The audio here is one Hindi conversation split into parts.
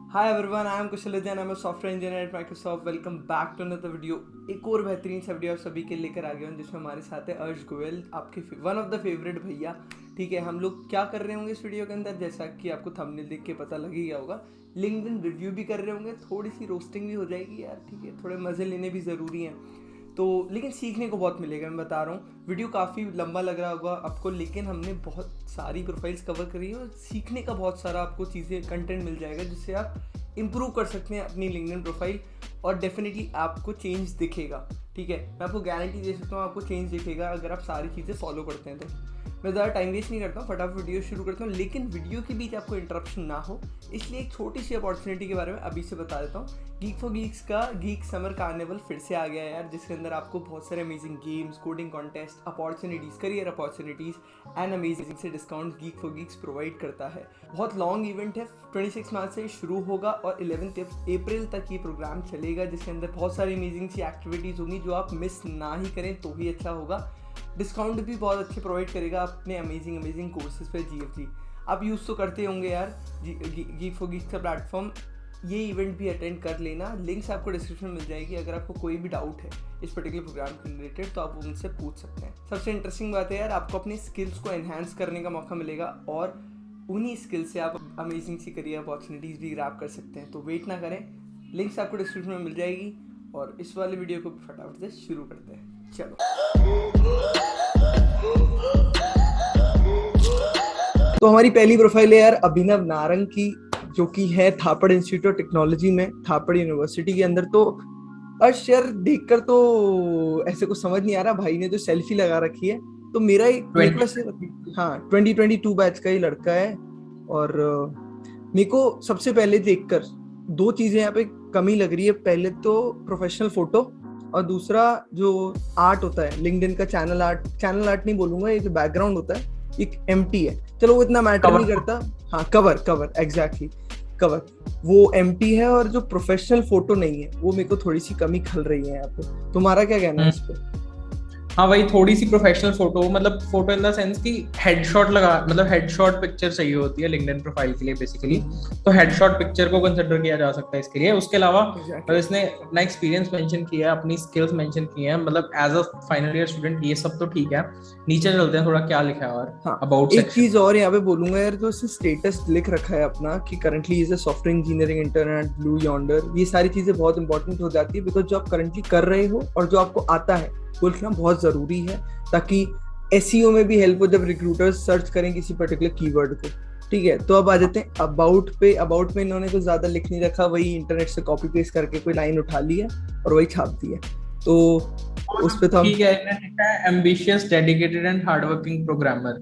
Hi everyone, I am Kushal Jain, I am a software engineer at Microsoft. Welcome back to another video. एक और बेहतरीन सा वीडियो आप सभी के लेकर आ गया हूँ, जिसमें हमारे साथ है अर्श गोयल, आपके वन ऑफ द फेवरेट भैया। ठीक है, हम लोग क्या कर रहे होंगे इस वीडियो के अंदर, जैसा कि आपको थंबनेल देख के पता लग ही गया होगा, लिंक्डइन रिव्यू भी कर रहे होंगे, थोड़ी सी रोस्टिंग भी हो जाएगी यार। ठीक है, थोड़े मज़े लेने भी ज़रूरी हैं तो, लेकिन सीखने को बहुत मिलेगा। मैं बता रहा हूँ, वीडियो काफ़ी लंबा लग रहा होगा आपको, लेकिन हमने बहुत सारी प्रोफाइल्स कवर करी है और सीखने का बहुत सारा आपको चीज़ें कंटेंट मिल जाएगा, जिससे आप इम्प्रूव कर सकते हैं अपनी लिंक्डइन प्रोफाइल और डेफिनेटली आपको चेंज दिखेगा। ठीक है, मैं आपको गारंटी दे सकता हूँ आपको चेंज दिखेगा अगर आप सारी चीज़ें फॉलो करते हैं तो। मैं ज़्यादा टाइम वेस्ट नहीं करता हूँ, फटाफट वीडियो शुरू करता हूँ, लेकिन वीडियो के बीच आपको इंटरप्शन ना हो इसलिए एक छोटी सी अपॉर्चुनिटी के बारे में अभी से बता देता हूँ। गीक फॉर गीक्स का गीक समर कार्निवल फिर से आ गया है यार, जिसके अंदर आपको बहुत सारे amazing games, coding contest, opportunities, career opportunities and amazing से discount geek for geeks provide करता है। बहुत लॉन्ग इवेंट है, 26 मार्च से शुरू होगा और 11 अप्रैल तक ये प्रोग्राम चलेगा, जिसके अंदर बहुत सारी अमेजिंग सी एक्टिविटीज़ होंगी जो आप मिस ना ही करें तो ही अच्छा होगा। डिस्काउंट भी बहुत अच्छे प्रोवाइड करेगा अपने अमेजिंग कोर्सेज पे। GFG आप यूज़ तो करते होंगे यार, गीक फॉर गीक्स का प्लेटफॉर्म। ये इवेंट भी अटेंड कर लेना, लिंक्स आपको डिस्क्रिप्शन में मिल जाएगी। अगर आपको कोई भी डाउट है इस पर्टिकुलर प्रोग्राम के रिलेटेड तो आप उनसे पूछ सकते हैं। सबसे इंटरेस्टिंग बात है यार, आपको अपनी स्किल्स को एनहांस करने का मौका मिलेगा और उन्हीं स्किल्स से आप अमेजिंग सी करियर अपॉर्चुनिटीज़ भी ग्रैब कर सकते हैं। तो वेट ना करें, लिंक्स आपको डिस्क्रिप्शन में मिल जाएगी और इस वाले वीडियो को फटाफट से शुरू करते हैं। चलो, तो हमारी पहली प्रोफाइल है यार अभिनव नारंग की, जो कि है थापड़ इंस्टीट्यूट ऑफ टेक्नोलॉजी में, थापड़ यूनिवर्सिटी के अंदर। तो अर्श यार देखकर तो ऐसे कुछ समझ नहीं आ रहा, भाई ने जो सेल्फी लगा रखी है तो मेरे को ऐसे, हाँ 2022 बैच का ही लड़का है। और मेरे को सबसे पहले देखकर दो चीजें यहाँ पे कमी लग रही है। पहले तो प्रोफेशनल फोटो और दूसरा जो आर्ट होता है लिंक्डइन का, चैनल आर्ट नहीं बोलूंगा, ये जो बैकग्राउंड होता है एक एम्प्टी है। चलो वो इतना मैटर नहीं करता। हाँ, कवर एग्जैक्टली, कवर वो एम्प्टी है और जो प्रोफेशनल फोटो नहीं है वो मेरे को थोड़ी सी कमी खल रही है यहाँ पे। तुम्हारा क्या कहना है इस पे? हाँ भाई, थोड़ी सी प्रोफेशनल फोटो, मतलब फोटो इन द सेंस कि हेडशॉट लगा, मतलब हेडशॉट पिक्चर चाहिए होती है लिंक्डइन प्रोफाइल के लिए बेसिकली। तो हेडशॉट पिक्चर को कंसिडर किया जा सकता है इसके लिए। उसके अलावा मतलब इसने अपना एक्सपीरियंस मेंशन किया है, अपनी स्किल्स मेंशन की हैं, मतलब as a final year student, ये सब तो ठीक है। नीचे चलते हैं थोड़ा, क्या लिखा है और अबाउट एक सेक्शन। चीज और यहाँ पे बोलूंगा यार, जो इसने स्टेटस लिख रखा है अपना कि currently is a software engineering intern eight blue yonder, ये सारी चीजें बहुत इंपॉर्टेंट हो जाती है, बिकॉज जो आप करंटली कर रहे हो और जो आपको आता है वो लिखना बहुत जरूरी है, ताकि SEO में भी हेल्प हो जब रिक्रूटर्स सर्च करें किसी पर्टिकुलर कीवर्ड को। ठीक है, तो अब आ जाते हैं अबाउट पे। अबाउट में इन्होंने कुछ ज्यादा लिख नहीं रखा, वही इंटरनेट से कॉपी पेस्ट करके कोई लाइन उठा ली है और वही छाप दी है। तो उस पे तो हम, ठीक है, इन्होंने लिखा है ambitious, dedicated and hardworking programmer.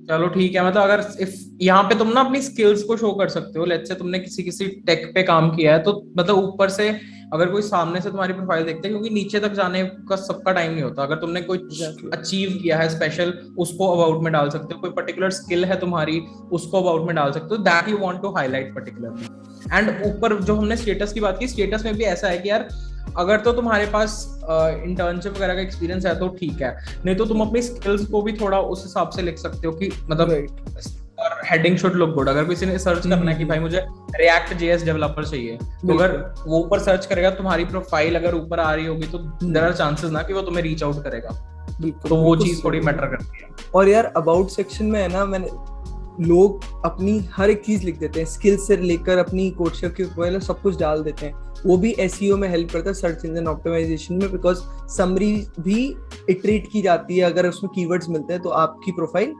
चलो ठीक है, मतलब अगर इफ यहाँ पे तुम ना अपनी स्किल्स को शो कर सकते हो, लेट्स से तुमने किसी किसी टेक पे काम किया है, तो मतलब ऊपर से अगर कोई सामने से तुम्हारी प्रोफाइल देखते हैं, क्योंकि नीचे तक जाने का सबका टाइम नहीं होता, अगर तुमने कुछ अचीव किया है स्पेशल, उसको अबाउट में डाल सकते हो। कोई पर्टिकुलर स्किल है तुम्हारी, उसको अबाउट में डाल सकते हो, that you want to highlight particularly. And ऊपर जो हमने स्टेटस की बात की, स्टेटस में भी ऐसा है कि यार अगर तो तुम्हारे पास इंटर्नशिप वगैरह का एक्सपीरियंस है तो ठीक है, नहीं तो तुम अपनी स्किल्स को भी थोड़ा उस हिसाब से लिख सकते हो कि मतलब हेडिंग शुड लुक गुड। अगर किसी ने सर्च करना है कि भाई मुझे रिएक्ट JS डेवलपर चाहिए, तो अगर वो ऊपर सर्च करेगा, तुम्हारी प्रोफाइल अगर ऊपर आ रही होगी तो देयर आर चांसेस ना कि वो तुम्हें रीच आउट करेगा। तो वो चीज थोड़ी मैटर करती है। और यार अबाउट सेक्शन में है ना, मैंने लोग अपनी हर एक चीज लिख देते हैं, स्किल्स से लेकर अपनी कोर्सशिप की प्रोफाइल सब कुछ डाल देते हैं। वो भी SEO में हेल्प करता है, सर्च इंजन ऑप्टिमाइजेशन में, बिकॉज समरी भी इटरेट की जाती है। अगर उसमें कीवर्ड्स मिलते हैं तो आपकी प्रोफाइल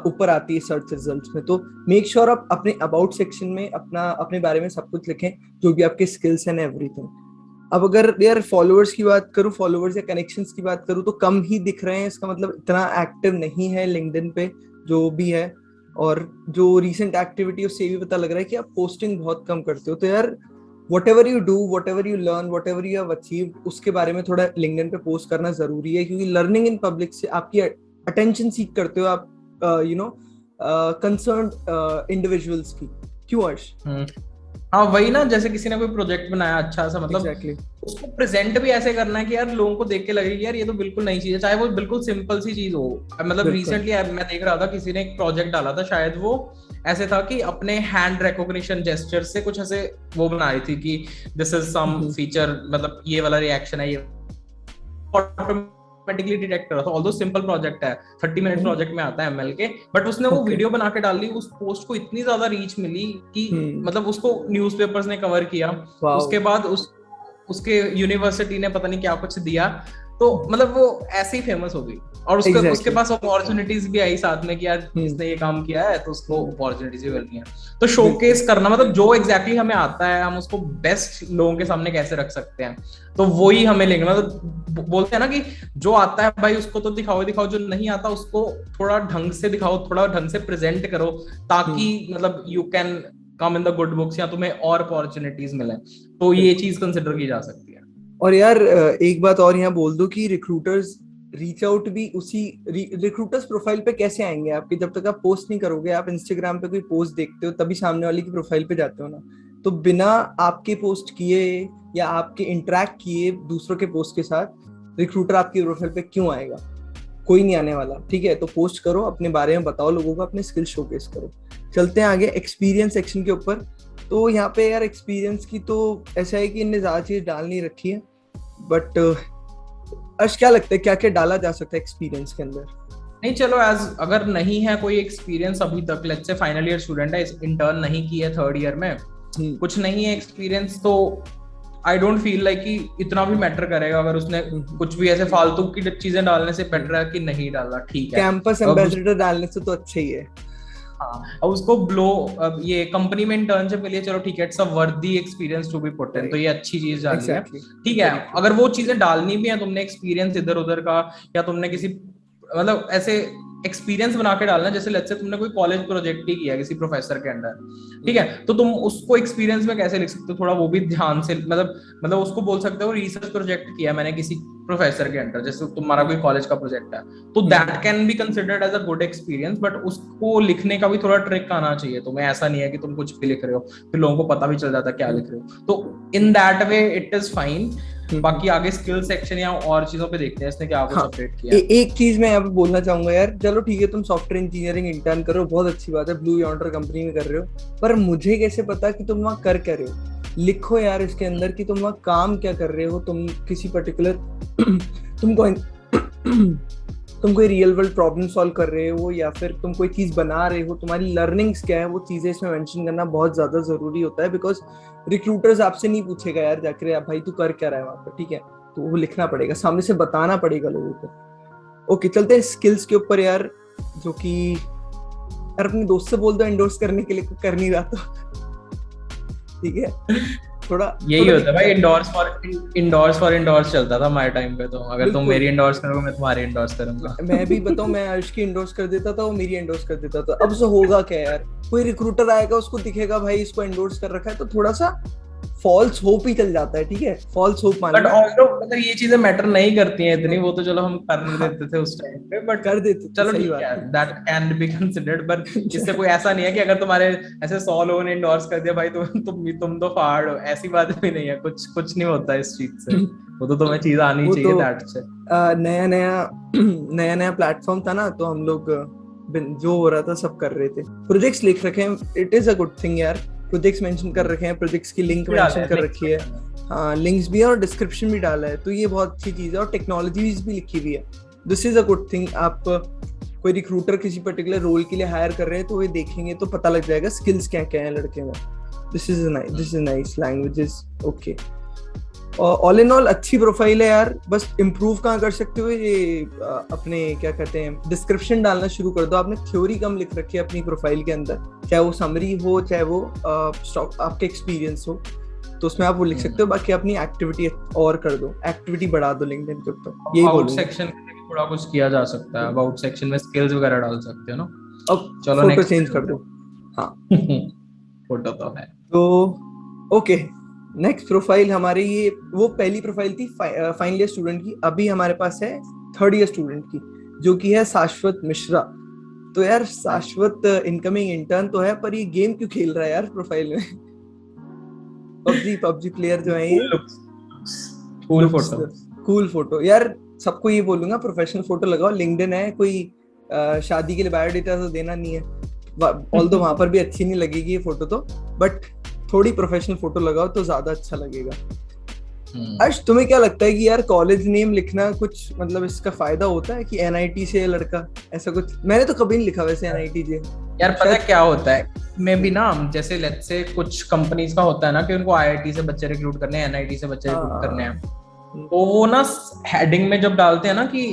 ऊपर आती है सर्च रिजल्ट्स में। तो मेक श्योर आप अपने अबाउट सेक्शन में अपने बारे में सब कुछ लिखें, जो भी आपके स्किल्स एंड एवरीथिंग। अब अगर यार फॉलोअर्स की बात करूं, फॉलोअर्स या कनेक्शंस की बात करूं, तो कम ही दिख रहे हैं, इसका मतलब इतना एक्टिव नहीं है लिंक्डइन पे जो भी है। और जो रीसेंट एक्टिविटी उससे भी पता लग रहा है कि आप पोस्टिंग बहुत कम करते हो। तो यार whatever you do, whatever you learn, whatever you have achieved, उसके बारे में थोड़ा लिंक्डइन पे पोस्ट करना जरूरी है, क्योंकि लर्निंग इन पब्लिक से आपकी अटेंशन सीख करते हो आप, कंसर्न्ड इंडिविजुअल्स की। क्यों अर्श? हाँ वही ना, जैसे किसी ने कोई प्रोजेक्ट बनाया अच्छा सा, मतलब एग्जैक्टली। उसको प्रेजेंट भी ऐसे करना है कि यार लोगों को देख के लगे कि यार ये तो बिल्कुल नई चीज है, चाहे वो बिल्कुल सिंपल सी चीज हो। मतलब बिल्कुल। रिसेंटली मैं देख रहा था, किसी ने एक प्रोजेक्ट डाला था, शायद वो ऐसे था कि अपने हैंड रिकॉग्निशन जेस्चर से कुछ ऐसे वो बना रही थी कि this is some hmm. Feature, मतलब ये वाला रिएक्शन है, ये ऑटोमेटिकली डिटेक्ट कर रहा था। ऑल्दो सिंपल प्रोजेक्ट है, 30 मिनट हम्म। प्रोजेक्ट में आता है एमएल के, बट उसने वो ओके। वीडियो बना के डाल दी। उस पोस्ट को इतनी ज्यादा रीच मिली कि हम्म। मतलब उसको न्यूज़पेपर्स ने कवर किया। वाओ। उसके बाद उसके यूनिवर्सिटी ने पता नहीं क्या कुछ दिया, तो मतलब वो ऐसे ही फेमस हो गई। और उसके उसके एग्जैक्टली। पास अपॉर्चुनिटीज भी आई साथ में कि यार हम्म। इसने ये काम किया है तो उसको हम्म। अपॉर्चुनिटीज भी मिलती हैं। तो बिल्कुल। शोकेस करना, मतलब जो एग्जैक्टली हमें आता है हम उसको बेस्ट लोगों के सामने कैसे रख सकते हैं, तो वही हमें लेंगे। मतलब बोलते हैं ना कि जो आता है भाई उसको तो दिखाओ दिखाओ, जो नहीं आता उसको थोड़ा ढंग से दिखाओ, थोड़ा ढंग से प्रेजेंट करो, ताकि हम्म। मतलब you can come in the good books, या तुम्हें और अपॉर्चुनिटीज मिले। तो ये बिल्कुल। चीज कंसिडर की जा सकती है। और यार एक बात और यहाँ बोल दो कि रिक्रूटर्स रीच आउट भी उसी रिक्रूटर्स प्रोफाइल पे कैसे आएंगे आपके, जब तक आप पोस्ट नहीं करोगे। आप इंस्टाग्राम पे कोई पोस्ट देखते हो तभी सामने वाले की प्रोफाइल पे जाते हो ना। तो बिना आपके पोस्ट किए या आपके इंटरेक्ट किए दूसरों के पोस्ट के साथ रिक्रूटर आपकी प्रोफाइल पे क्यों आएगा? कोई नहीं आने वाला। ठीक है, तो पोस्ट करो, अपने बारे में बताओ लोगों को, अपने स्किल शोकेस करो। चलते हैं आगे एक्सपीरियंस सेक्शन के ऊपर। तो यहाँ पे यार एक्सपीरियंस की तो ऐसा है कि इनने ज्यादा चीज डाल नहीं रखी है, बट अर्श क्या लगता है क्या क्या डाला जा सकता है एक्सपीरियंस के अंदर? नहीं चलो, एज अगर नहीं है कोई एक्सपीरियंस अभी तक, let's say final year student है, इंटर्न नहीं की है थर्ड ईयर में, हम्म। कुछ नहीं है एक्सपीरियंस, तो आई डोंट फील लाइक कि इतना भी मैटर करेगा। अगर उसने हम्म। कुछ भी ऐसे फालतू की चीजें डालने से बेटर है कि नहीं डालना, ठीक है। कैंपस अब उस एम्बेसडर डालने से तो अच्छा ही है। हाँ, अब उसको अब ये कंपनी में इंटर्नशिप के लिए चलो ठीक है, it's a worthy experience to be put in, तो राइट। ये अच्छी चीज डाली है। एग्जैक्टली। ठीक है, वेरी ट्रू। अगर वो चीजें डालनी भी है, तुमने एक्सपीरियंस इधर उधर का, या तुमने किसी मतलब ऐसे एक्सपीरियंस बना के डालना, जैसे लेट्स से तुमने कोई कॉलेज प्रोजेक्ट ही किया किसी प्रोफेसर के अंडर, ठीक है, तो तुम उसको एक्सपीरियंस में कैसे लिख सकते हो, थोड़ा वो भी ध्यान से, मतलब उसको बोल सकते हो रिसर्च प्रोजेक्ट किया मैंने किसी प्रोफेसर के अंडर, जैसे तुम्हारा कोई कॉलेज का प्रोजेक्ट है, तो that can be considered as a good experience. But उसको लिखने का भी थोड़ा ट्रिक आना चाहिए तुम्हें, ऐसा नहीं है कि तुम कुछ भी लिख रहे हो फिर लोगों को पता भी चल जाता है क्या लिख रहे हो, तो in that way it is fine. बाकी आगे स्किल सेक्शन या और चीजों पे देखते हैं इसने क्या कुछ हाँ। अपडेट किया है। एक चीज मैं यहाँ पे बोलना चाहूंगा यार, चलो ठीक है तुम सॉफ्टवेयर इंजीनियरिंग इंटर्न कर रहे हो, बहुत अच्छी बात है, ब्लू यॉन्डर कंपनी में कर रहे हो, पर मुझे कैसे पता कि तुम वहाँ कर क्या रहे हो? लिखो यार इसके अंदर कि तुम वहाँ काम क्या कर रहे हो। तुम किसी पर्टिकुलर तुम कोई तुम कोई रियल वर्ल्ड प्रॉब्लम सॉल्व कर रहे हो या फिर तुम कोई चीज बना रहे हो, तुम्हारी लर्निंग्स क्या है, वो चीजें इसमें मेंशन करना बहुत ज्यादा जरूरी होता है। बिकॉज रिक्रूटर्स आपसे नहीं पूछेगा यार जाकर आप भाई तू कर क्या रहा है वहां पर, ठीक है, तो वो लिखना पड़ेगा, सामने से बताना पड़ेगा लोगों को। ओके, चलते हैं स्किल्स के ऊपर यार, जो कि यार अपने दोस्त से बोल दो एंडोर्स करने के लिए, कर नहीं रहा तो ठीक है, थोड़ा यही थोड़ा होता है दिक्कत भाई, है। इंडोर्स चलता था हमारे टाइम पे, तो अगर तुम बिल्कुल। मेरी इंडोर्स करोगे मैं तुम्हारी इंडोर्स करूंगा। मैं भी बताऊं, मैं अर्श की एंडोर्स कर देता था, वो मेरी एंडोर्स कर देता था। अब से होगा क्या यार, कोई रिक्रूटर आएगा उसको दिखेगा भाई इसको एंडोर्स कर रखा है, तो थोड़ा सा फॉल्स होप ही चल जाता है। ठीक है, फॉल्स होप मान बट लो। ऑल्सो मतलब ये चीजें मैटर नहीं करती हैं इतनी, नहीं। वो तो चलो हम कर हाँ, देते थे उस टाइम पे, बट कर देते थे, चलो सही ठीक बात है, है। That can be considered. पर इससे कोई ऐसा नहीं है कि अगर तुम्हारे ऐसे 100 लोगों ने इंडोर्स कर दिया भाई, तुम तो फाड़ हो, ऐसी बात भी नहीं है, कुछ कुछ नहीं होता इस चीज से। वो तो तुम्हें चीज आनी वो चाहिए, तो दैट से। नया नया नया नया प्लेटफॉर्म था ना, तो हम लोग जो हो रहा था सब कर रहे थे। प्रोजेक्ट्स लिख रखे हैं, it is a good thing यार। प्रोजेक्ट्स मेंशन कर रखे हैं, प्रोजेक्ट्स की लिंक भी डाले मेंशन हैं कर लिंक्स रखी है। हाँ, लिंक्स भी है और डिस्क्रिप्शन भी डाला है, तो ये बहुत अच्छी चीज है। और टेक्नोलॉजीज भी लिखी हुई है, this is a good thing. आप कोई रिक्रूटर किसी पर्टिकुलर रोल के लिए हायर कर रहे हैं तो वे देखेंगे तो पता लग जाएगा स्किल्स क्या क्या है लड़के में। This is nice, language is okay. All in all अच्छी प्रोफाइल है यार, बस इम्प्रूव कहाँ कर सकते हो, ये अपने क्या कहते हैं डिस्क्रिप्शन डालना शुरू कर दो। आपने थ्योरी कम लिख रखी है अपनी प्रोफाइल के अंदर, चाहे वो समरी हो चाहे वो आपके एक्सपीरियंस हो, तो उसमें आप वो लिख सकते हो। बाकी अपनी एक्टिविटी और कर दो, एक्टिविटी बढ़ा दो लिंक्डइन के ऊपर, यही अबाउट बोलूंगा। सेक्शन में भी थोड़ा कुछ किया जा सकता है, अबाउट सेक्शन में स्किल्स वगैरह डाल सकते हो ना। अब चलो फोटो नेक्स्ट चेंज कर दो। हाँ, फोटो तो है। तो ओके, नेक्स्ट प्रोफाइल हमारे ये वो पहली प्रोफाइल थी फाइनल ईयर स्टूडेंट की। अभी हमारे पास है थर्ड ईयर स्टूडेंट की, जो कि है शाश्वत मिश्रा। तो यार शाश्वत इनकमिंग इंटर्न तो है, पर ये गेम क्यों खेल रहा है यार प्रोफाइल में? पबजी पबजी प्लेयर जो है ये कूल फोटो। कूल फोटो यार, सबको ये बोलूंगा प्रोफेशनल फोटो लगाओ। लिंक्डइन है, कोई शादी के लिए बायोडेटा तो देना नहीं है, ऑल्दो वहां पर भी अच्छी नहीं लगेगी ये फोटो तो, बट थोड़ी प्रोफेशनल फोटो लगाओ तो ज्यादा अच्छा लगेगा। अर्श, तुम्हें क्या लगता है कि यार कॉलेज नेम लिखना कुछ मतलब इसका फायदा होता है कि एनआईटी से लड़का, ऐसा कुछ? मैंने तो कभी नहीं लिखा वैसे एनआईटी से। यार पता है क्या होता है मैं भी ना, जैसे लेट्स से कुछ कंपनीज का होता है ना कि उनको आईआईटी से बच्चे रिक्रूट करने हैं, एनआईटी से बच्चे रिक्रूट करने हैं, तो वो ना हेडिंग में जब डालते हैं ना कि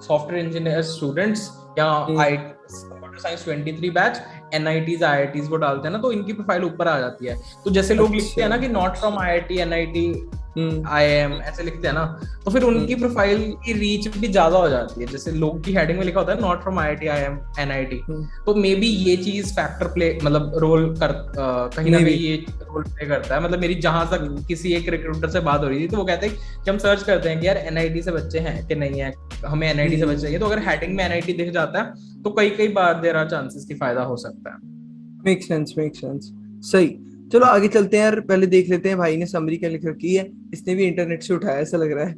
सॉफ्टवेयर इंजीनियर स्टूडेंट्स या आई computer science 23 batch NITs IITs को डालते हैं ना, तो इनकी प्रोफाइल ऊपर आ जाती है। तो जैसे लोग लिखते हैं ना कि not from IIT NIT IIM ऐसे लिखते हैं ना, तो फिर उनकी प्रोफाइल की रीच भी ज्यादा हो जाती है। जैसे लोग की हेडिंग में लिखा होता है not from IIT IIM NIT, तो मे बी ये चीज फैक्टर प्ले मतलब रोल कर कहीं ना कहीं ये रोल प्ले करता है। मतलब मेरी जहां तक किसी एक रिक्रूटर से बात हो रही थी तो वो कहते हैं कि हम सर्च करते हैं कि यार एनआईटी से बच्चे हैं कि नहीं है, हमें एनआईटी से बच्चे चाहिए, तो अगर हेडिंग में एनआईटी दिख जाता है तो कई बार देयर आर चांसेस की फायदा हो सकता है। मेक सेंस सही। चलो आगे चलते हैं यार, पहले देख लेते हैं भाई ने समरी क्या लिख रखी है। इसने भी इंटरनेट से उठाया ऐसा लग रहा है।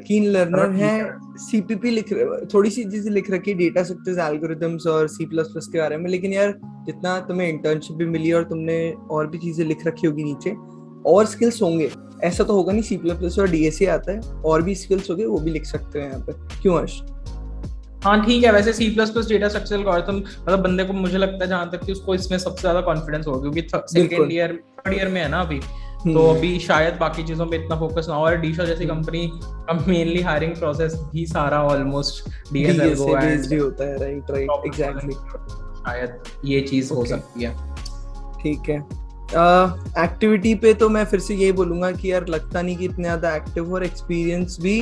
कीन लर्नर है, सीपीपी लिख थोड़ी सी चीजें लिख रखी है, डेटा स्ट्रक्चर्स एल्गोरिथम्स और सी प्लस प्लस के बारे में, लेकिन यार जितना तुम्हें इंटर्नशिप भी मिली और तुमने और भी चीजें लिख रखी होगी नीचे, और स्किल्स होंगे, ऐसा तो होगा नहीं सी प्लस प्लस और डीएसए आता है, और भी स्किल्स होंगे वो भी लिख सकते हैं यहाँ पे। क्यों हर्ष? हाँ ठीक है, वैसे C++ डेटा स्ट्रक्चर एल्गोरिथम मतलब बंदे को मुझे लगता है जहां तक कि उसको इसमें सबसे ज्यादा कॉन्फिडेंस होगा, क्योंकि सेकंड ईयर थर्ड ईयर में है ना अभी, तो अभी शायद बाकी चीजों पे इतना फोकस ना हो। और डीशा जैसी कंपनी का मेनली हायरिंग प्रोसेस भी सारा ऑलमोस्ट डीएसए बेस्ड ही होता है। राइट एग्जैक्टली, शायद ये चीज हो सकती है। ठीक है, एक्टिविटी पे तो मैं फिर से यही बोलूंगा कि यार लगता नहीं कि इतने ज्यादा एक्टिव, और एक्सपीरियंस भी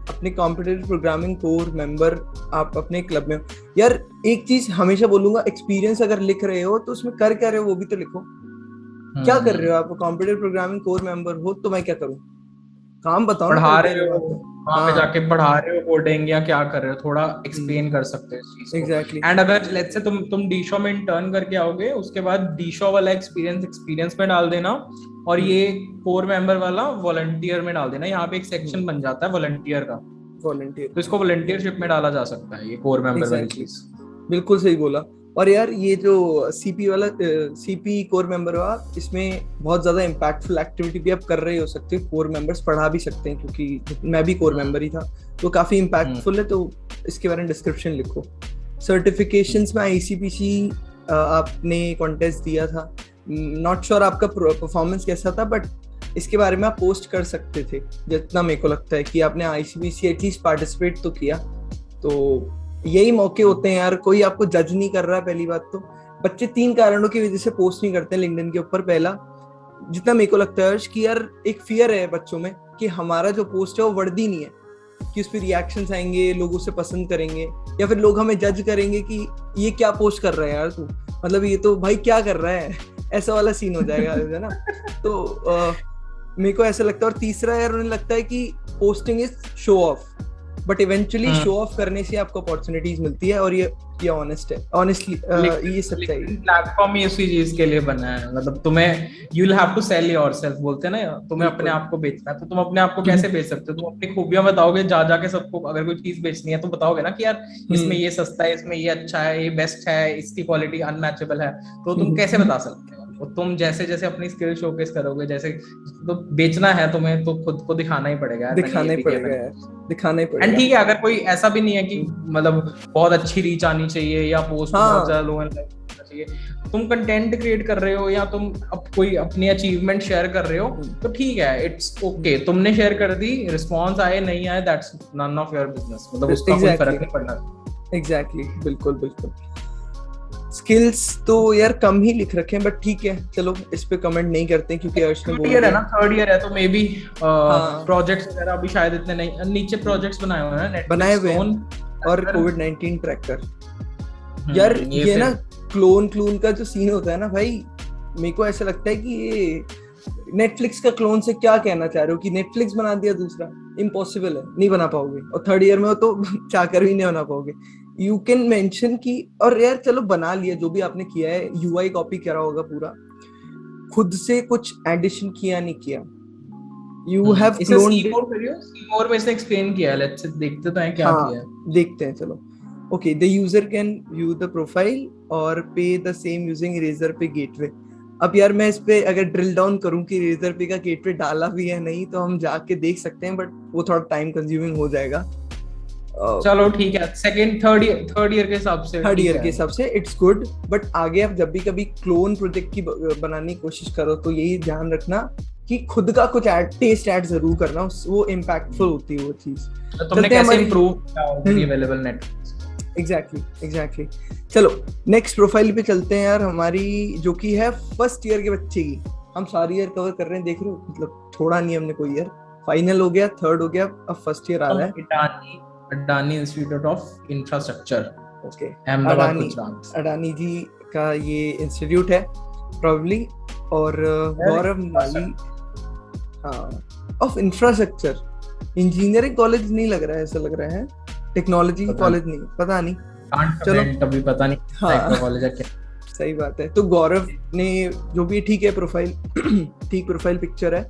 अपने कॉम्पिटिटिव प्रोग्रामिंग कोर मेंबर आप अपने क्लब में हो। यार एक चीज हमेशा बोलूंगा, एक्सपीरियंस अगर लिख रहे हो तो उसमें कर क्या रहे हो वो भी तो लिखो। क्या कर रहे हो आप? कॉम्पिटिटिव प्रोग्रामिंग कोर मेंबर हो तो मैं क्या करूं? काम बताओ, पढ़ा रहे हो वहां पे जाके, पढ़ा रहे हो कोडिंग या क्या कर रहे हो, थोड़ा एक्सप्लेन कर सकते हो इस चीज को। एग्जैक्टली। एंड अगर लेट्स से तुम डीशो में इंटर्न करके आओगे, उसके बाद डीशो वाला एक्सपीरियंस में डाल देना, और ये कोर मेंबर वाला वॉलंटियर में डाल देना। यहाँ पे एक सेक्शन बन जाता है वॉलंटियर का, तो इसको वॉलंटियरशिप में डाला जा सकता है ये कोर मेंबर वाली चीज। बिल्कुल सही बोला। और यार ये जो सीपी कोर मेंबर हो आप, इसमें बहुत ज्यादा इम्पैक्टफुल एक्टिविटी भी आप कर रहे हो सकते हो, कोर मेंबर्स पढ़ा भी सकते हैं, क्योंकि मैं भी कोर मेंबर ही था, तो काफी इम्पैक्टफुल है, तो इसके बारे में डिस्क्रिप्शन लिखो। सर्टिफिकेशंस में आईसीपीसी आपने कॉन्टेस्ट दिया था, नॉट श्योर आपका परफॉर्मेंस कैसा था, बट इसके बारे में आप पोस्ट कर सकते थे, जितना मेरे को लगता है कि आपने आईसीपीसी एटलीस्ट पार्टिसिपेट तो किया। तो यही मौके होते हैं यार, कोई आपको जज नहीं कर रहा है। पहली बात तो बच्चे 3 कारणों की वजह से पोस्ट नहीं करते हैं लिंक्डइन के ऊपर। पहला, जितना मेरे को लगता है कि यार एक फियर है बच्चों में कि हमारा जो पोस्ट है वो वर्दी नहीं है, कि उस पर रिएक्शंस आएंगे, लोग उसे पसंद करेंगे, या फिर लोग हमें जज करेंगे कि ये क्या पोस्ट कर रहा है यार तू, मतलब ये तो भाई क्या कर रहा है, ऐसा वाला सीन हो जाएगा, है ना। तो मेरे को ऐसा लगता है। और तीसरा यार, उन्हें लगता है कि posting is show off, but eventually show off करने से आपको अपॉर्चुनिटीज मिलती है, और ये ऑनेस्ट है, ऑनेस्टली ये सच्चाई। प्लेटफॉर्म ही उसी चीज के लिए बना है, मतलब तुम्हें you will have to sell yourself बोलते हैं ना, तुम्हें अपने आप को बेचना है, तो तुम अपने आप को कैसे बेच सकते हो? तुम अपनी खूबियां बताओगे जा जाके सबको। अगर कोई चीज बेचनी है तो बताओगे ना कि यार इसमें ये सस्ता है, इसमें ये अच्छा है, ये बेस्ट है, इसकी क्वालिटी अनमैचेबल है, तो तुम कैसे बता सकते हो? तुम जैसे जैसे अपनी स्किल शोकेस करोगे, जैसे तो बेचना है तुम्हें, तो खुद को दिखाना ही पड़ेगा यार, दिखाना ही पड़ेगा। एंड ठीक है, अगर कोई ऐसा भी नहीं है कि मतलब बहुत अच्छी रीच आनी चाहिए या पोस्ट बहुत ज्यादा लो एंड चाहिए, तुम कंटेंट क्रिएट कर रहे हो या तुम अब कोई अपनी अचीवमेंट शेयर कर रहे हो, तो ठीक है, इट्स ओके। तुमने शेयर कर दी, रिस्पॉन्स आए नहीं आए, that's none of your business, मतलब उसका कोई फर्क नहीं पड़ना। एग्जैक्टली, बिल्कुल। स्किल्स तो यार कम ही लिख रखे हैं, बट ठीक है, चलो इस पे कमेंट नहीं करते क्योंकि अर्श ने बोला है ना, थर्ड ईयर है तो मे बी प्रोजेक्ट्स वगैरह अभी शायद इतने नहीं, नीचे प्रोजेक्ट्स बनाए हुए हैं, बनाए हुए हैं, और कोविड-19 ट्रैकर। यार ये ना क्लोन का जो सीन होता है ना भाई, मेरे को ऐसा लगता है कि ये नेटफ्लिक्स का क्लोन से क्या कहना चाह रहे हो कि नेटफ्लिक्स बना दिया दूसरा? इम्पॉसिबल है, नहीं बना पाओगे, और थर्ड ईयर में हो तो चाहकर भी नहीं बना पाओगे। यू कैन मेंशन की, और यार चलो बना लिया जो भी आपने किया है, यूआई कॉपी करा होगा पूरा, खुद से कुछ एडिशन किया नहीं किया, यू हैव इसे क्लोन्ड C4 करियो, C4 में इसने एक्सप्लेन किया है, लेट्स देखते तो हैं क्या हाँ किया है। देखते हैं चलो। Okay, the user can view the profile और पे द सेम यूजिंग रेजर पे गेटवे। अब यार मैं इस पे अगर ड्रिल डाउन करूं कि रेजर पे का गेटवे डाला भी है नहीं, तो हम जाके देख सकते हैं, बट वो थोड़ा टाइम कंज्यूमिंग हो जाएगा। चलो ठीक है, सेकंड थर्ड ईयर के हिसाब से, थर्ड ईयर के हिसाब से इट्स गुड, बट आगे आप जब भी कभी क्लोन प्रोजेक्ट की बनाने की कोशिश करो तो यही ध्यान रखना कि खुद का कुछ टेस्ट ऐड जरूर करना, वो इम्पैक्टफुल होती है वो चीज। तो तुमने कैसे इंप्रूव किया ऑलरेडी अवेलेबल नेटवर्क? एग्जैक्टली। चलो नेक्स्ट प्रोफाइल पे चलते हैं यार, हमारी जो कि है फर्स्ट ईयर के बच्चे की। हम सारी ईयर कवर कर रहे हैं, देख रहे हो, मतलब छोड़ा नहीं हमने कोई ईयर। फाइनल हो गया, थर्ड हो गया, अब फर्स्ट ईयर आ रहा है। Adani institute of infrastructure, okay, Ahmedabad Gujarat. Adani ji का ये इंस्टीट्यूट है प्रोबब्ली, और Gaurav Mali of infrastructure. Engineering college नहीं लग रहा है, ऐसा लग रहा है टेक्नोलॉजी कॉलेज नहीं, पता नहीं, चलो कभी पता नहीं हाँ कॉलेज है क्या। सही बात है। तो गौरव ने जो भी ठीक है प्रोफाइल ठीक प्रोफाइल पिक्चर है,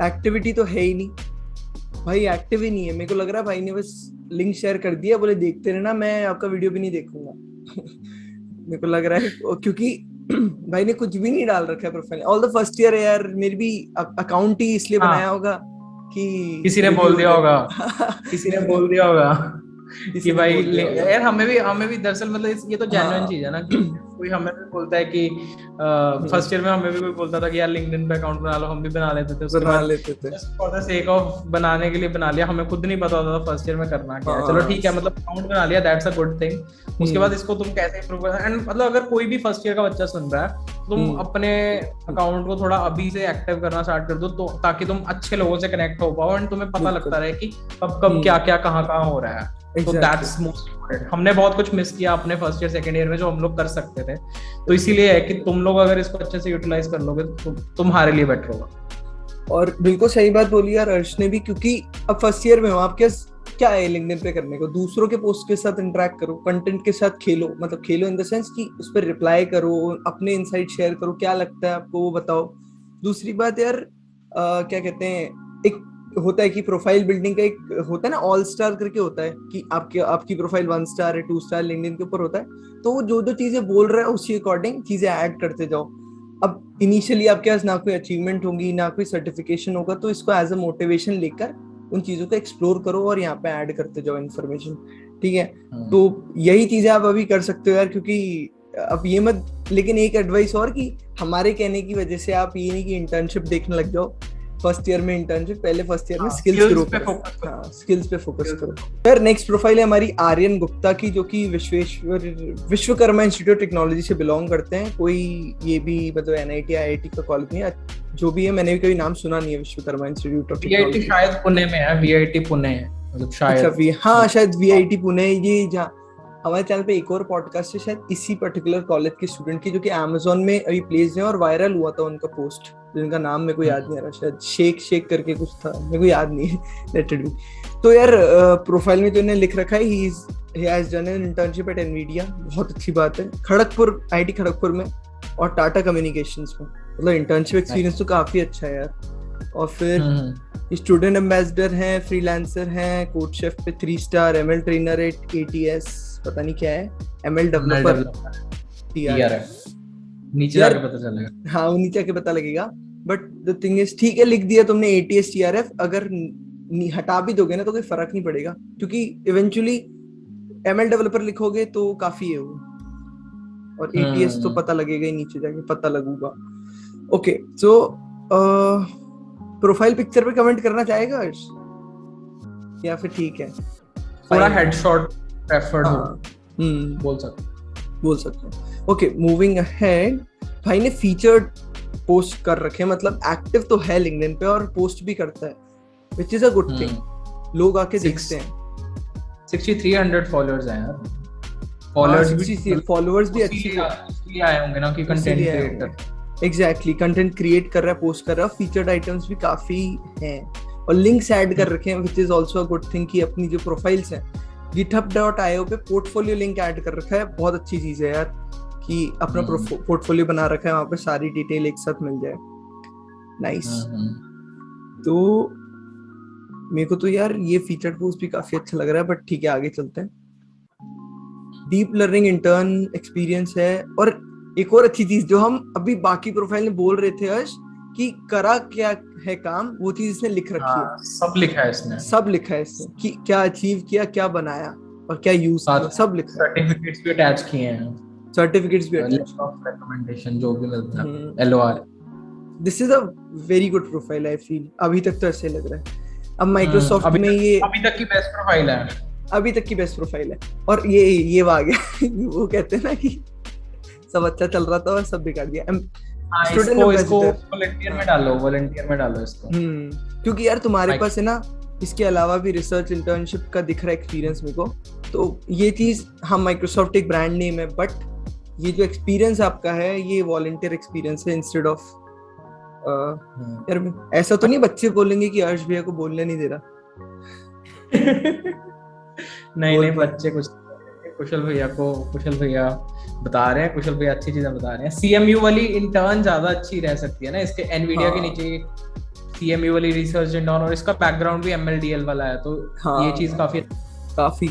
एक्टिविटी तो है ही नहीं भाई, एक्टिव ही नहीं है। मेरे को लग रहा है भाई ने बस लिंक शेयर कर दिया, बोले देखते रहना, मैं आपका वीडियो भी नहीं देखूंगा मेरे को लग रहा है क्योंकि भाई ने कुछ भी नहीं डाल रखा है profile. All the first year है यार, मेरे भी अकाउंट ही इसलिए बनाया होगा कि किसी ने बोल दिया होगा किसी ने बोल दिया होगा कि भाई यार हमें भी दरअसल मतलब ये तो जेन्युइन चीज है ना कि कोई हमें भी बोलता है कि फर्स्ट ईयर में हमें भी कोई बोलता था कि यार लिंक्डइन पे अकाउंट बना लो, हम भी बना लेते थे, उसके बाद फॉर द सेक ऑफ बनाने के लिए बना लिया, हमें खुद नहीं पता होता था फर्स्ट ईयर में करना क्या है। चलो ठीक है, मतलब अकाउंट बना लिया, दैट्स अ गुड थिंग। उसके बाद इसको तुम कैसे इंप्रूव कर, एंड मतलब अगर कोई भी फर्स्ट ईयर का बच्चा सुन रहा है, तुम अपने अकाउंट को थोड़ा अभी से एक्टिव करना स्टार्ट कर दो, तो ताकि तुम अच्छे लोगों से कनेक्ट हो पाओ एंड तुम्हें पता लगता रहे कि कब क्या क्या कहाँ हो रहा है। तो दैट्स मोस्ट इम्पोर्टेंट। हमने बहुत कुछ मिस किया अपने फर्स्ट ईयर सेकंड ईयर में जो हम लोग कर सकते थे, तो इसीलिए है कि तुम लोग अगर इसको अच्छे से यूटिलाइज कर लोगे तो तुम्हारे लिए बेटर होगा। और बिल्कुल सही बात बोली यार अर्श ने भी, क्योंकि अब फर्स्ट ईयर में हो, आपके क्या है लिंक्डइन पे करने को, दूसरों के पोस्ट के साथ इंटरेक्ट करो, कंटेंट के साथ खेलो, मतलब खेलो इन द सेंस कि उस पर रिप्लाई करो, अपने इनसाइट शेयर करो, क्या लगता है आपको वो बताओ। दूसरी बात यार क्या कहते हैं, एक होता है कि प्रोफाइल बिल्डिंग का एक होता है ना, ऑल स्टार करके होता है कि आपकी प्रोफाइल 1 स्टार है, 2 स्टार लिंक्डइन के ऊपर होता है, तो वो जो चीजें बोल रहा है उसके अकॉर्डिंग चीजें ऐड करते जाओ। अब इनिशियली आपके पास ना कोई अचीवमेंट होगी, ना कोई सर्टिफिकेशन होगा, तो इसको एज अ मोटिवेशन लेकर उन चीजों को एक्सप्लोर करो और यहाँ पे ऐड करते जाओ इन्फॉर्मेशन, ठीक है। तो यही चीजें आप अभी कर सकते हो यार, क्योंकि अब ये मत, लेकिन एक एडवाइस और कि हमारे कहने की वजह से आप ये नहीं कि इंटर्नशिप देखने लग जाओ फर्स्ट ईयर में, इंटर्नशिप पहले फर्स्ट ईयर में स्किल्स पे फोकस करो। फिर नेक्स्ट प्रोफाइल है हमारी आर्यन गुप्ता की, जो कि विश्वकर्मा इंस्टीट्यूट टेक्नोलॉजी से बिलोंग करते हैं। कोई ये भी मतलब NIT IIT का कॉलेज नहीं है, जो भी है, मैंने भी कभी नाम सुना नहीं है विश्वकर्मा इंस्टीट्यूट ऑफ टेक्नोलॉजी। शायद पुणे में है, VIT पुणे है, मतलब शायद। अच्छा, हाँ शायद VIT पुणे। ये जहाँ हमारे चैनल पे एक और पॉडकास्ट है शायद इसी पर्टिकुलर कॉलेज के स्टूडेंट की, जो कि Amazon में अभी प्लेस्ड है और वायरल हुआ था उनका पोस्ट, जिनका नाम मेरे को याद नहीं आ रहा, शायद शेख करके कुछ था, मेरे को याद नहीं है लेटेड भी। तो यार प्रोफाइल में तो इन्हें लिख रखा है he has done an internship at NVIDIA, बहुत अच्छी बात है, खड़गपुर, IIT खड़गपुर में, और टाटा कम्युनिकेशंस में, मतलब इंटर्नशिप एक्सपीरियंस तो काफी अच्छा है यार। और फिर स्टूडेंट एम्बेसडर हैं, फ्रीलांसर हैं, कोड शेफ पे 3 star, ML trainer at ATS, पता नहीं क्या है, ML डेवलपर TR है, नीचे जाके पता चलेगा। हाँ वो नीचे आके पता लगेगा, बट द थिंग इज, ठीक है लिख दिया तुमने ATS TRF, अगर हटा भी दोगे ना तो कोई फर्क नहीं पड़ेगा, क्योंकि इवेंचुअली ML डेवलपर लिखोगे तो काफी है वो, और ATS तो पता लगेगा ही, नीचे जाके पता लगूगा। ओके, सो प्रोफाइल पिक्चर पे कमेंट करना चाहेगा अर्श, या फिर ठीक है थोड़ा हेडशॉट प्रेफर्ड हो, बोल सकते हैं। ओके, मूविंग अहेड, भाई ने फीचर्ड पोस्ट कर रखे, मतलब एक्टिव तो है लिंक्डइन पे और पोस्ट भी करता है, which is a good thing, लोग आके देखते हैं। 6300 फॉलोअर्स हैं यार, फॉलोअर्स भी अच्छी आए होंगे ना कि content creator. Exactly, content create कर रहा है, पोस्ट कर रहा है, फीचर्ड आइटम्स भी काफी हैं और लिंक्स ऐड कर रखे हैं, which is also a good thing कि अपनी जो प्रोफाइल्स हैं github.io पे पोर्टफोलियो लिंक ऐड कर रखा है, बहुत अच्छी चीज है यार, कि अपना पोर्टफोलियो बना रखा है, वहां पे सारी डिटेल एक साथ मिल जाए। नाइस। तो मेरे को तो यार ये फीचर्ड पोस्ट भी काफी अच्छा लग रहा है, बट ठीक है आगे चलते हैं। डीप लर्निंग इंटर्न एक्सपीरियंस है, और एक और अच्छी चीज जो हम अभी बाकी प्रोफाइल में बोल रहे थे हर्ष, कि करा क्या है काम, वो चीज इसने लिख रखी है। सब लिखा है इसने, सब लिखा है इसने कि क्या अचीव किया, क्या बनाया और क्या यूज किया, सब लिखा है। सर्टिफिकेट्स भी अटैच किए हैं, सर्टिफिकेट्स भी लिस्ट ऑफ रिकमेंडेशन जो भी मिलता है, LOR। This is a very good profile I feel, अभी तक तो ऐसे लग रहा है। अब माइक्रोसॉफ्ट में ये अभी तक की बेस्ट प्रोफाइल है, अभी तक की बेस्ट प्रोफाइल है। और ये आ गया वो कहते हैं ना कि सब अच्छा चल रहा था और सब बिगाड़ दिया। इसको वॉलंटियर में डालो इसको। क्योंकि यार तुम्हारे पास है ना, इसके अलावा भी रिसर्च इंटर्नशिप का दिख रहा है एक्सपीरियंस मेरे को, तो ये चीज, हम माइक्रोसॉफ्ट एक ब्रांड नेम है, बट ये जो एक्सपीरियंस आपका है ये वॉलंटियर एक्सपीरियंस है इंस्टेड ऑफ यार ऐसा तो नहीं बच्चे बोलेंगे कि अर्श भैया को बोलने नहीं दे रहा। नहीं बच्चे कुछ, कुशल भैया बता रहे हैं, कुशल भैया अच्छी चीजें बता रहे हैं। CMU वाली इंटर्न ज्यादा अच्छी रह सकती है ना, इसके एनवीडिया के नीचे CMU वाली रिसर्च इंटर्न, और इसका बैकग्राउंड भी MLDL वाला है, तो ये चीज काफी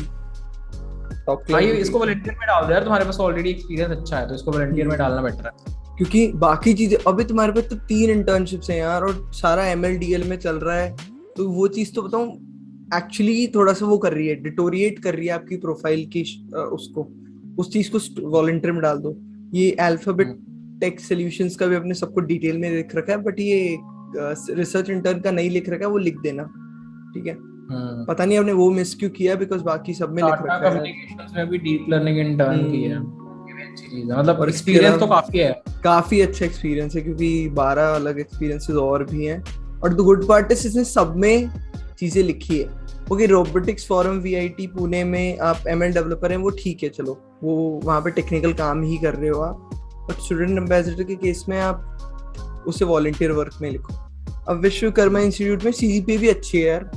भाई इसको वॉलंटियर में डाल दो यार, तुम्हारे पास ऑलरेडी एक्सपीरियंस अच्छा है तो इसको वॉलंटियर में डालना बेटर है। क्योंकि बाकी चीजें, अभी तुम्हारे पास तो 3 इंटर्नशिप्स हैं यार, और सारा MLDL में चल रहा है, तो वो चीज तो बताऊं एक्चुअली थोड़ा सा वो कर रही है, डिटोरिएट कर रही है आपकी प्रोफाइल की उसको, उस चीज को वॉलंटियर में डाल दो। ये अल्फाबेट टेक सॉल्यूशंस का भी अपने सबको डिटेल में लिख रखा है, बट ये रिसर्च इंटर्न का नहीं लिख रखा है, वो लिख देना, ठीक है। पता नहीं आपने वो मिस क्यों किया, बिकॉज़ बाकी सब में लिख रखा है। कम्युनिकेशंस में भी डीप लर्निंग इंटर्न की है, ये भी अच्छी चीज है, मतलब एक्सपीरियंस तो काफी है, काफी अच्छा एक्सपीरियंस है, क्योंकि 12 अलग एक्सपीरियंसेस और भी हैं। और द गुड पार्ट है इसने सब में चीजें लिखी है। Okay, robotics forum VIT Pune में आप ML डेवलपर हैं, वो ठीक है, चलो वो वहाँ पे टेक्निकल काम ही कर रहे हो आप, बट स्टूडेंट एम्बेसडर के केस में आप उसे वॉलंटियर वर्क में लिखो। अब विश्वकर्मा इंस्टीट्यूट में CGPA भी अच्छी है यार,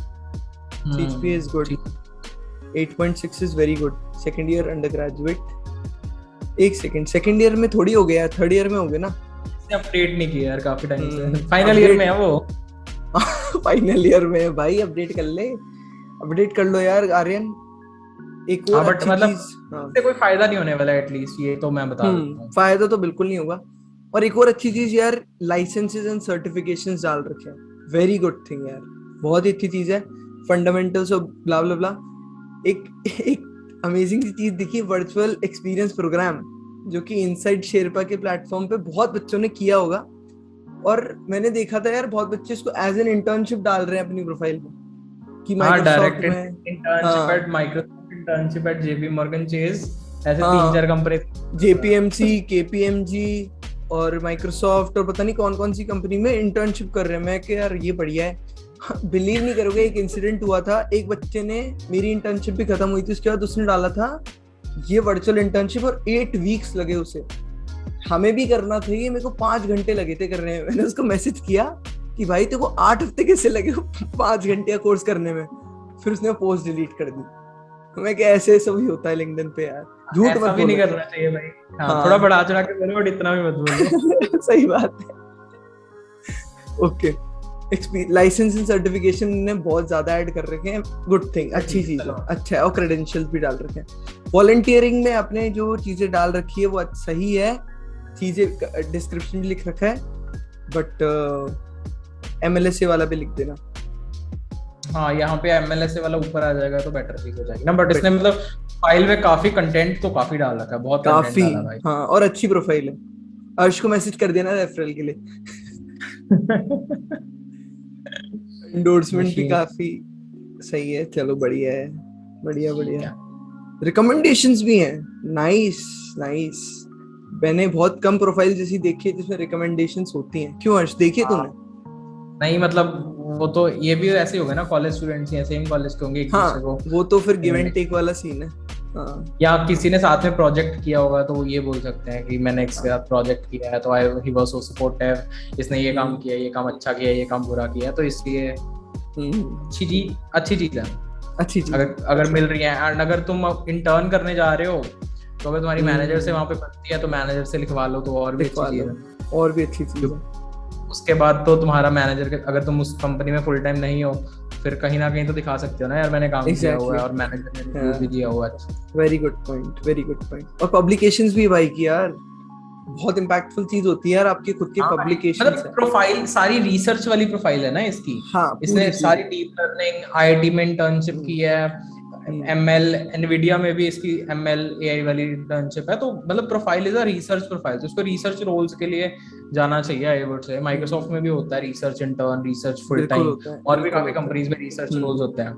CGPA is good, 8.6 is very good. Second year under graduate, एक सेकंड ईयर में थोड़ी हो गया, थर्ड ईयर में हो गया ना, अपडेट नहीं किया यार काफी टाइम से, फाइनल ईयर में है वो। फाइनल ईयर में है भाई, अपडेट कर लो यार आर्यन। एक और बट मतलब इससे कोई फायदा नहीं होने वाला, एटलीस्ट ये तो मैं बता दूं, फायदा तो बिल्कुल नहीं होगा। और एक और अच्छी चीज यार, लाइसेंसेस एंड सर्टिफिकेशंस डाल रखे हैं, वेरी गुड थिंग यार, बहुत ही अच्छी चीज है। फंडामेंटल्स ऑफ ब्ला ब्ला ब्ला। एक अमेजिंग चीज दिखी, वर्चुअल एक्सपीरियंस प्रोग्राम, जो कि इनसाइड शेरपा के प्लेटफॉर्म पे बहुत बच्चों ने किया होगा, और मैंने देखा था यार बहुत बच्चे इसको एज एन इंटर्नशिप डाल रहे हैं अपनी प्रोफाइल में, कि माइक्रोसॉफ्ट में internship at Microsoft, internship at JP Morgan Chase, ऐसे 3-4 कंपनी, JPMC, KPMG और माइक्रोसॉफ्ट और पता नहीं कौन कौन सी कंपनी में इंटर्नशिप कर रहे हैं। मैं क्या यार ये बढ़िया है। बिलीव नहीं करोगे, एक इंसिडेंट हुआ था, एक बच्चे ने, मेरी इंटर्नशिप भी खत्म हुई थी उसके बाद, उसने डाला था ये वर्चुअल इंटर्नशिप और 8 वीक्स लगे उसे। हमें भी करना था ये, मेरे को 5 घंटे लगे थे करने में। मैंने उसको मैसेज किया कि भाई तेरे को 8 हफ्ते कैसे लगे 5 घंटे का कोर्स करने में, फिर उसने पोस्ट डिलीट कर दी। मैं क्या ऐसे सब ही होता है लिंक्डइन पे यार, झूठ मत भी नहीं करना चाहिए भाई। हाँ, थोड़ा बढ़ा चढ़ा के बोलो बट इतना भी मत बोलो। सही बात है। ओके, लाइसेंस एंड सर्टिफिकेशन ने बहुत ज्यादा ऐड कर रखे हैं, गुड थिंग, अच्छी चीज है, अच्छा है। और क्रेडेंशियल्स भी डाल रखे हैं। वॉलंटियरिंग में आपने जो चीजें डाल रखी है वो सही है, चीजें डिस्क्रिप्शन भी लिख रखा है, बट MLSA वाला भी लिख देना। हाँ, यहाँ पे MLSA वाला ऊपर आ जाएगा तो बेटर चीज हो जाएगी ना, बट इसने मतलब फाइल में काफी कंटेंट तो काफी डाल रखा है, बहुत काफी भाई। हाँ, और अच्छी प्रोफाइल है। अर्श को मैसेज कर देना रेफरल के लिए। एंडोर्समेंट भी काफी सही है, चलो बढ़िया है, बढ़िया बढ़िया। रिकमेंडेशंस भी हैं, नाइस नाइस। मैंने बहुत कम प्रोफाइल जैसी देखी है जिसमें रिकमेंडेशंस होती हैं। क्यों अर्श, देखी है तूने? नहीं, मतलब वो तो ये भी ऐसे ही होगा ना, कॉलेज स्टूडेंट्स ही सेम कॉलेज के होंगे एक दूसरे को, वो तो फिर गिव एंड टेक वाला सीन है। या किसी ने साथ में प्रोजेक्ट किया होगा तो वो ये बोल सकते हैं कि मैंने इसके साथ प्रोजेक्ट किया है तो ही वाज सो सपोर्टिव, इसने ये काम किया, ये काम अच्छा किया, ये काम बुरा किया, तो इसलिए अच्छी चीज है, अच्छी चीज अगर मिल रही है। एंड अगर तुम इंटर्न करने जा रहे हो तो अगर तुम्हारी मैनेजर से वहाँ पे बनती है तो मैनेजर से लिखवा लो, तो और भी अच्छी चीज है। और भी अच्छी चीज है। उसके बाद तो तुम्हारा मैनेजर, अगर तुम उस कंपनी में फुल टाइम नहीं हो, फिर कहीं ना कहीं तो दिखा सकते हो ना यार मैंने काम किया हुआ है और मैनेजर ने रिव्यू भी दिया हुआ है। Very good point, very good point. और पब्लिकेशंस भी भाई की यार बहुत इम्पैक्टफुल चीज होती है यार, आपके खुद के पब्लिकेशंस है। मतलब प्रोफाइल सारी रिसर्च वाली प्रोफाइल है ना इसकी। हाँ, इसने सारी डीप लर्निंग, आईआईटी में इंटर्नशिप की है, एमएल, एनवीडिया में भी इसकी एमएल एआई वाली इंटर्नशिप है, तो मतलब profile is a research profile, तो इसको रिसर्च रोल्स के लिए जाना चाहिए आई वुड से। माइक्रोसॉफ्ट में भी होता है research intern, research full time, और भी काफी कंपनीज में रिसर्च रोल्स होते हैं,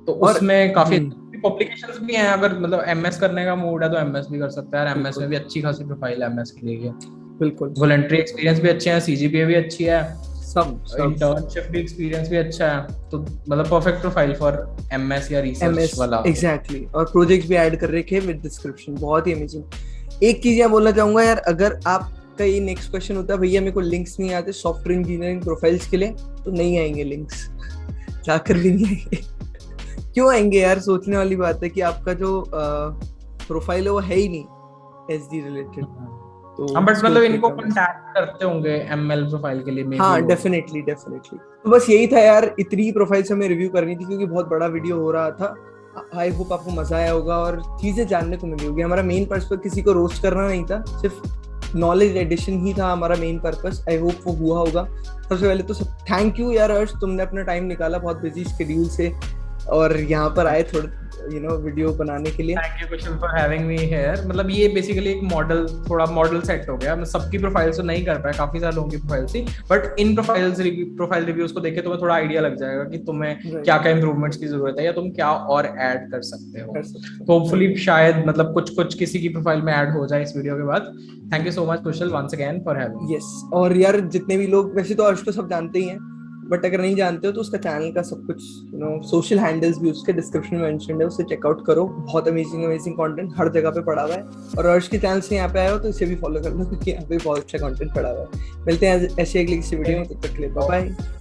तो उसमें काफी पब्लिकेशंस भी हैं। अगर मतलब एमएस करने का मूड है तो एमएस भी कर सकता है, और एमएस में भी अच्छी खासी प्रोफाइल है एमएस के लिए। बिल्कुल, वॉलंटरी एक्सपीरियंस भी अच्छे हैं, सीजीपीए भी अच्छी है, सब इंटर्नशिप भी एक्सपीरियंस भी अच्छा है, तो मतलब परफेक्ट प्रोफाइल फॉर एमएस या रिसर्च वाला। एग्जैक्टली, और प्रोजेक्ट्स भी ऐड कर रखे हैं विद डिस्क्रिप्शन, बहुत ही अमेजिंग। एक चीज यहाँ बोलना चाहूंगा यार, अगर आपका ये नेक्स्ट क्वेश्चन होता है भैया मेरे को लिंक्स नहीं आते सॉफ्टवेयर इंजीनियरिंग प्रोफाइल्स के लिए, तो नहीं आएंगे लिंक्स, जाकर भी नहीं आएंगे। क्यों आएंगे यार? सोचने वाली बात है कि आपका जो प्रोफाइल है वो है ही नहीं एसडी रिलेटेड, तो बट मतलब इनको कांटेक्ट करते होंगे एमएल प्रोफाइल के लिए मे बी। हाँ, डेफिनेटली। तो बस यही था यार, इतनी प्रोफाइल्स हमें रिव्यू करनी थी क्योंकि बहुत बड़ा वीडियो हो रहा था। आई होप आपको मजा आया होगा और चीजें जानने को मिली होगी। हमारा मेन पर्पस किसी को रोस्ट करना नहीं था, सिर्फ नॉलेज एडिशन ही था हमारा मेन पर्पस। आई होप वो हुआ होगा। सबसे पहले तो थैंक यू यार अर्श, तुमने अपना टाइम निकाला बहुत बिजी शेड्यूल से और यहाँ पर आए थोड़ा वीडियो बनाने के लिए। Thank you Kusal for having me here. मतलब ये बेसिकली एक मॉडल, थोड़ा मॉडल सेट हो गया। मैं सबकी प्रोफाइल्स तो नहीं कर पाया, काफी सारे लोगों की प्रोफाइल्स थी, बट इन प्रोफाइल रिव्यूज को देखे तुम्हें थोड़ा आइडिया लग जाएगा कि तुम्हें क्या क्या इंप्रूवमेंट्स की जरूरत है या तुम क्या और ऐड कर सकते हो। तो होपफुली शायद मतलब कुछ किसी की प्रोफाइल में ऐड हो जाए इस वीडियो के बाद। Thank you so much Kushal once again for having. Yes, और यार जितने भी लोग, वैसे तो अर्श तो सब जानते ही हैं, बट अगर नहीं जानते हो तो उसका चैनल का सब कुछ सोशल हैंडल्स भी उसके डिस्क्रिप्शन में मेंशन्ड है, उसे चेकआउट करो। बहुत अमेजिंग कंटेंट हर जगह पे पड़ा हुआ है। और अर्श के चैनल से यहाँ पे आए हो तो इसे भी फॉलो कर लो क्योंकि यहाँ पे बहुत अच्छा कंटेंट पड़ा हुआ है। मिलते हैं ऐसे अगली किसी वीडियो में, तब तक के लिए बाय बाय।